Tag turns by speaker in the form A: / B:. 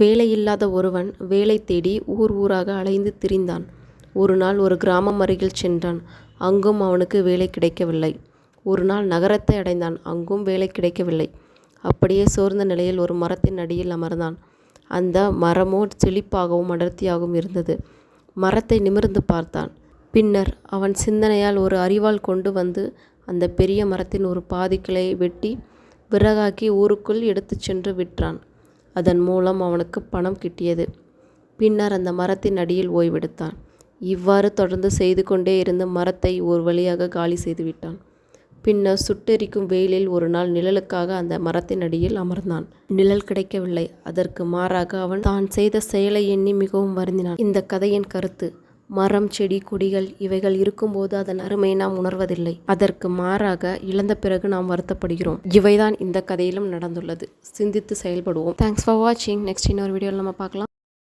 A: வேலையில்லாத ஒருவன் வேலை தேடி ஊர் ஊராக அலைந்து திரிந்தான். ஒரு நாள் ஒரு கிராமம் அருகில் சென்றான். அங்கும் அவனுக்கு வேலை கிடைக்கவில்லை. ஒரு நாள் நகரத்தை அடைந்தான். அங்கும் வேலை கிடைக்கவில்லை. அப்படியே சோர்ந்த நிலையில் ஒரு மரத்தின் அடியில் அமர்ந்தான். அந்த மரமோ செழிப்பாகவும் அடர்த்தியாகவும் இருந்தது. மரத்தை நிமிர்ந்து பார்த்தான். பின்னர் அவன் சிந்தனையால் ஒரு அரிவாள் கொண்டு வந்து அந்த பெரிய மரத்தின் ஒரு பாதி கிளையை வெட்டி விறகாக்கி ஊருக்குள் எடுத்துச் சென்று விற்றான். அதன் மூலம் அவனுக்கு பணம் கிட்டியது. பின்னர் அந்த மரத்தின் அடியில் ஓய்வெடுத்தான். இவ்வாறு தொடர்ந்து செய்து கொண்டே இருந்து மரத்தை ஒரு வழியாக காலி செய்துவிட்டான். பின்னர் சுட்டெரிக்கும் வெயிலில் ஒரு நாள் நிழலுக்காக அந்த மரத்தின் அடியில் அமர்ந்தான். நிழல் கிடைக்கவில்லை. அதற்கு மாறாக அவன் தான் செய்த செயலை எண்ணி மிகவும் வருந்தினான். இந்த கதையின் கருத்து: மரம், செடி, கொடிகள் இவைகள் இருக்கும்போது அதன் அருமையை நாம் உணர்வதில்லை. அதற்கு மாறாக இழந்த பிறகு நாம் வருத்தப்படுகிறோம். இவைதான் இந்த கதையிலும் நடந்துள்ளது. சிந்தித்து செயல்படுவோம். தேங்க்ஸ் ஃபார் வாட்சிங். நெக்ஸ்ட் இன்னொரு வீடியோவில் நம்ம பார்க்கலாம்.